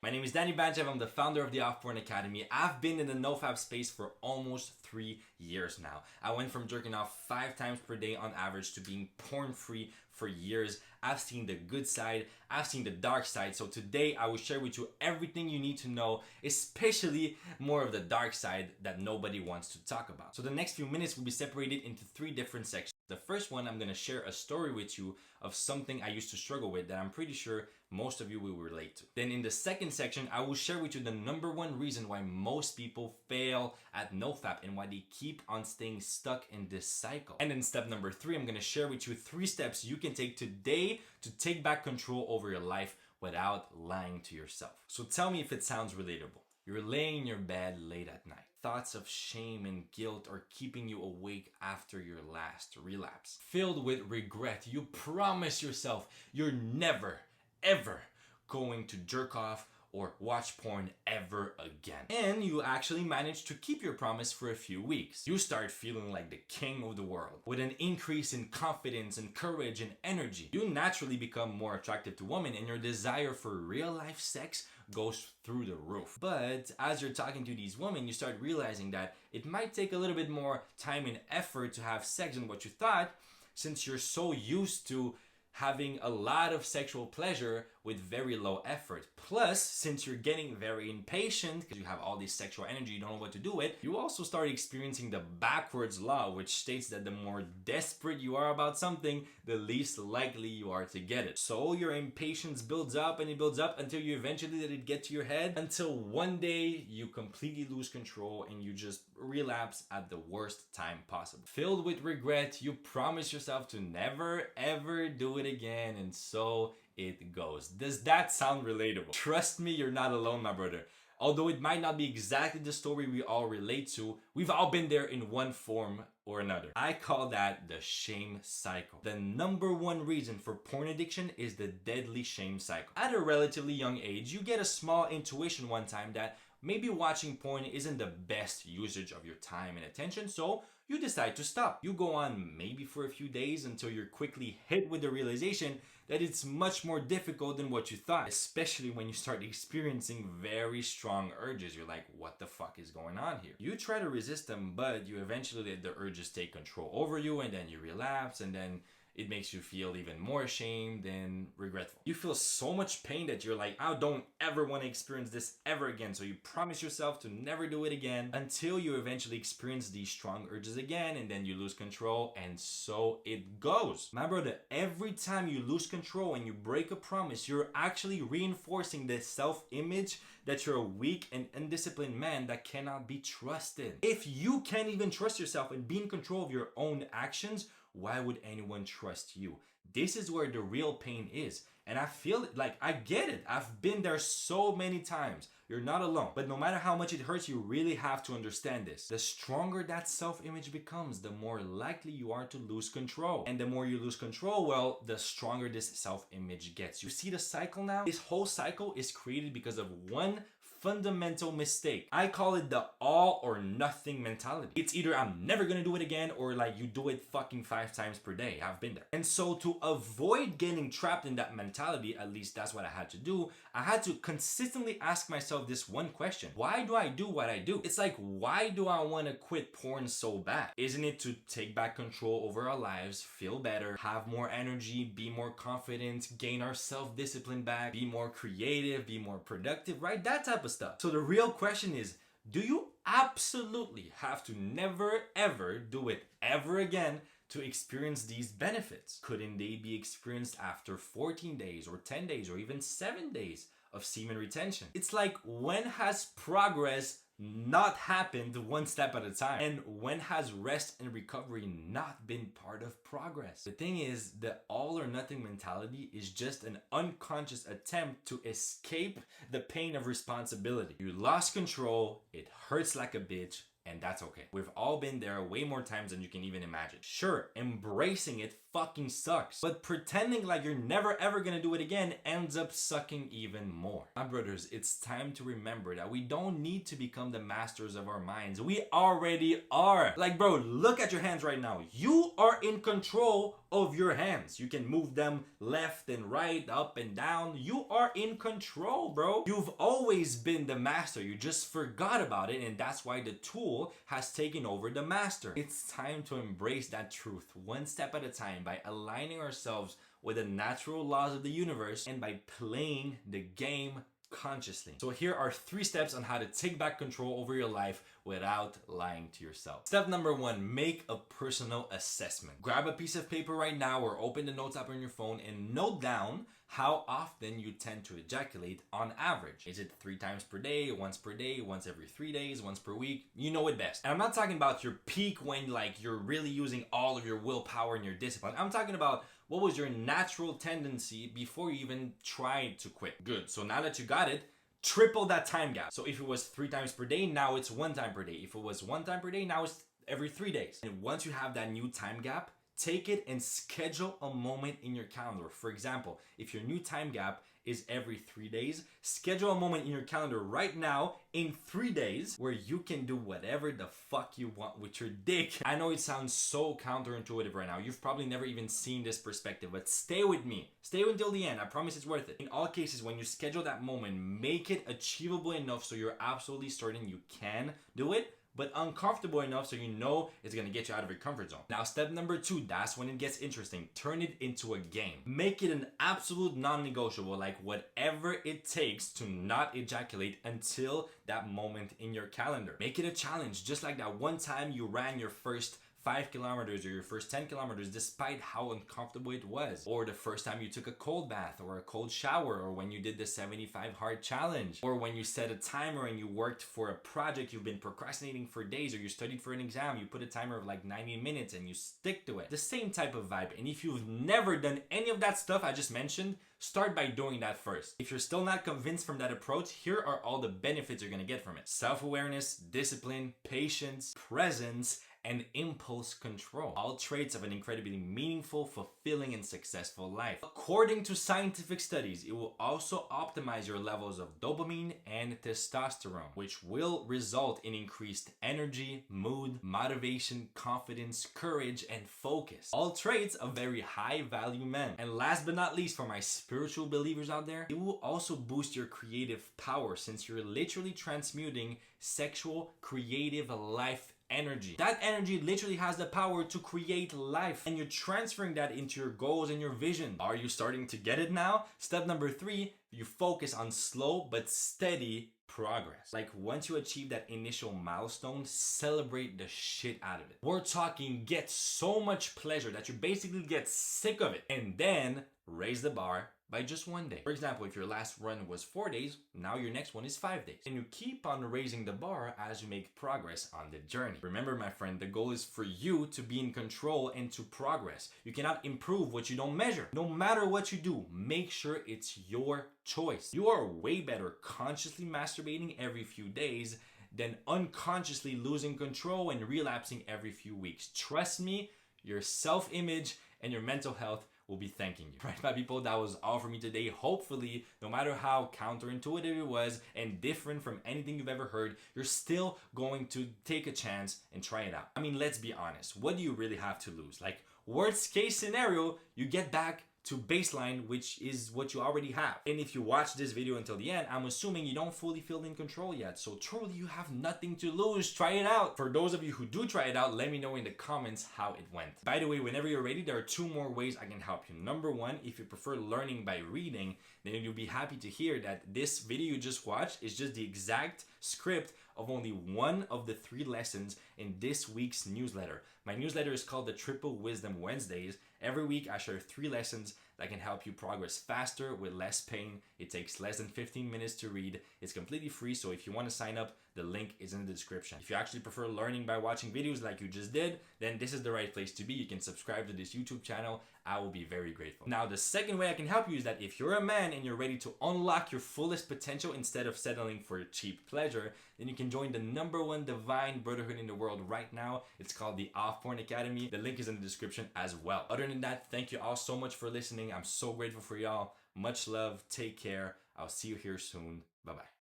My name is Danny Banchev. I'm the founder of the Off-Porn Academy. I've been in the nofap space for almost 3 years now. I went from jerking off 5 times per day on average to being porn-free for years. I've seen the good side, I've seen the dark side. So today I will share with you everything you need to know, especially more of the dark side that nobody wants to talk about. So the next few minutes will be separated into 3 different sections. The first one, I'm going to share a story with you of something I used to struggle with that I'm pretty sure most of you will relate to. Then in the second section, I will share with you the number 1 reason why most people fail at nofap and why they keep on staying stuck in this cycle. And in step number 3, I'm going to share with you 3 steps you can take today to take back control over your life without lying to yourself. So tell me if it sounds relatable. You're laying in your bed late at night. Thoughts of shame and guilt are keeping you awake after your last relapse. Filled with regret, you promise yourself you're never, ever going to jerk off or watch porn ever again. And you actually manage to keep your promise for a few weeks. You start feeling like the king of the world. With an increase in confidence and courage and energy, you naturally become more attractive to women and your desire for real life sex goes through the roof. But as you're talking to these women, you start realizing that it might take a little bit more time and effort to have sex than what you thought, since you're so used to having a lot of sexual pleasure with very low effort. Plus, since you're getting very impatient because you have all this sexual energy, you don't know what to do with, you also start experiencing the backwards law, which states that the more desperate you are about something, the least likely you are to get it. So your impatience builds up and it builds up until you eventually let it get to your head, until one day you completely lose control and you just relapse at the worst time possible. Filled with regret, you promise yourself to never ever do it again, and so it goes. Does that sound relatable? Trust me, you're not alone, my brother. Although it might not be exactly the story we all relate to, we've all been there in one form or another. I call that the shame cycle. The number 1 reason for porn addiction is the deadly shame cycle. At a relatively young age, you get a small intuition one time that maybe watching porn isn't the best usage of your time and attention, so you decide to stop. You go on maybe for a few days until you're quickly hit with the realization that it's much more difficult than what you thought, especially when you start experiencing very strong urges. You're like, what the fuck is going on here? You try to resist them, but you eventually let the urges take control over you, and then you relapse, and then it makes you feel even more ashamed and regretful. You feel so much pain that you're like, I don't ever want to experience this ever again. So you promise yourself to never do it again until you eventually experience these strong urges again, and then you lose control, and so it goes. My brother, every time you lose control and you break a promise, you're actually reinforcing the self-image that you're a weak and undisciplined man that cannot be trusted. If you can't even trust yourself and be in control of your own actions, why would anyone trust you? This is where the real pain is. And I feel it, like I get it. I've been there so many times. You're not alone. But no matter how much it hurts, you really have to understand this. The stronger that self-image becomes, the more likely you are to lose control. And the more you lose control, well, the stronger this self-image gets. You see the cycle now? This whole cycle is created because of one fundamental mistake. I call it the all or nothing mentality. It's either I'm never gonna do it again, or like you do it fucking 5 times per day. I've been there. And so to avoid getting trapped in that mentality, at least that's what I had to do, I had to consistently ask myself this one question. Why do I do what I do? It's like, why do I want to quit porn so bad? Isn't it to take back control over our lives, feel better, have more energy, be more confident, gain our self-discipline back, be more creative, be more productive, right? That type of stuff. So the real question is, do you absolutely have to never ever do it ever again to experience these benefits? Couldn't they be experienced after 14 days or 10 days or even 7 days of semen retention? It's like, when has progress not happened one step at a time? And when has rest and recovery not been part of progress? The thing is, the all or nothing mentality is just an unconscious attempt to escape the pain of responsibility. You lost control, it hurts like a bitch, And that's okay. We've all been there way more times than you can even imagine. Sure, embracing it fucking sucks, but pretending like you're never ever gonna do it again ends up sucking even more. My brothers, it's time to remember that we don't need to become the masters of our minds. We already are. Like, bro, look at your hands right now. You are in control of your hands. You can move them left and right, up and down. You are in control, bro. You've always been the master. You just forgot about it, and that's why the tool has taken over the master. It's time to embrace that truth one step at a time by aligning ourselves with the natural laws of the universe and by playing the game consciously. So here are 3 steps on how to take back control over your life without lying to yourself. Step number 1, make a personal assessment. Grab a piece of paper right now or open the notes app on your phone and note down how often you tend to ejaculate on average. Is it 3 times per day, once every 3 days, once per week? You know it best. And I'm not talking about your peak when like you're really using all of your willpower and your discipline. I'm talking about what was your natural tendency before you even tried to quit. Good. So now that you got it, triple that time gap. So if it was 3 times per day, now it's 1 time per day. If it was 1 time per day, now it's every 3 days. And once you have that new time gap, take it and schedule a moment in your calendar. For example, if your new time gap is every 3 days, schedule a moment in your calendar right now in 3 days where you can do whatever the fuck you want with your dick. I know it sounds so counterintuitive right now. You've probably never even seen this perspective, but stay with me. Stay until the end. I promise it's worth it. In all cases, when you schedule that moment, make it achievable enough so you're absolutely certain you can do it, but uncomfortable enough so you know it's gonna get you out of your comfort zone. Now, step number 2, that's when it gets interesting. Turn it into a game. Make it an absolute non-negotiable, like whatever it takes to not ejaculate until that moment in your calendar. Make it a challenge, just like that one time you ran your first 5 kilometers or your first 10 kilometers despite how uncomfortable it was, or the first time you took a cold bath or a cold shower, or when you did the 75 hard challenge, or when you set a timer and you worked for a project you've been procrastinating for days, or you studied for an exam, you put a timer of like 90 minutes and you stick to it. The same type of vibe. And if you've never done any of that stuff I just mentioned, start by doing that first. If you're still not convinced from that approach, here are all the benefits you're gonna get from it. Self-awareness, discipline, patience, presence, and impulse control. All traits of an incredibly meaningful, fulfilling, and successful life. According to scientific studies, it will also optimize your levels of dopamine and testosterone, which will result in increased energy, mood, motivation, confidence, courage, and focus. All traits of very high value men. And last but not least, for my spiritual believers out there, it will also boost your creative power since you're literally transmuting sexual, creative life energy. That energy literally has the power to create life, and you're transferring that into your goals and your vision. Are you starting to get it now? Step number 3, you focus on slow but steady progress. Like once you achieve that initial milestone, celebrate the shit out of it. We're talking get so much pleasure that you basically get sick of it, and then raise the bar by just 1 day. For example, if your last run was 4 days, now your next one is 5 days. And you keep on raising the bar as you make progress on the journey. Remember, my friend, the goal is for you to be in control and to progress. You cannot improve what you don't measure. No matter what you do, make sure it's your choice. You are way better consciously masturbating every few days than unconsciously losing control and relapsing every few weeks. Trust me, your self-image and your mental health will be thanking you. Right, my people, that was all for me today. Hopefully, no matter how counterintuitive it was and different from anything you've ever heard, you're still going to take a chance and try it out. I mean, let's be honest. What do you really have to lose? Like, worst case scenario, you get back to baseline, which is what you already have. And if you watch this video until the end, I'm assuming you don't fully feel in control yet. So truly, you have nothing to lose. Try it out. For those of you who do try it out, let me know in the comments how it went. By the way, whenever you're ready, there are 2 more ways I can help you. Number 1, if you prefer learning by reading, then you'll be happy to hear that this video you just watched is just the exact script of only one of the 3 lessons in this week's newsletter. My newsletter is called the Triple Wisdom Wednesdays. Every week I share 3 lessons that can help you progress faster with less pain. It takes less than 15 minutes to read. It's completely free, so if you want to sign up, the link is in the description. If you actually prefer learning by watching videos like you just did, then this is the right place to be. You can subscribe to this YouTube channel. I will be very grateful. Now, the second way I can help you is that if you're a man and you're ready to unlock your fullest potential instead of settling for cheap pleasure, then you can join the #1 divine brotherhood in the world right now. It's called the Off Porn Academy. The link is in the description as well. Other than that, thank you all so much for listening. I'm so grateful for y'all. Much love. Take care. I'll see you here soon. Bye-bye.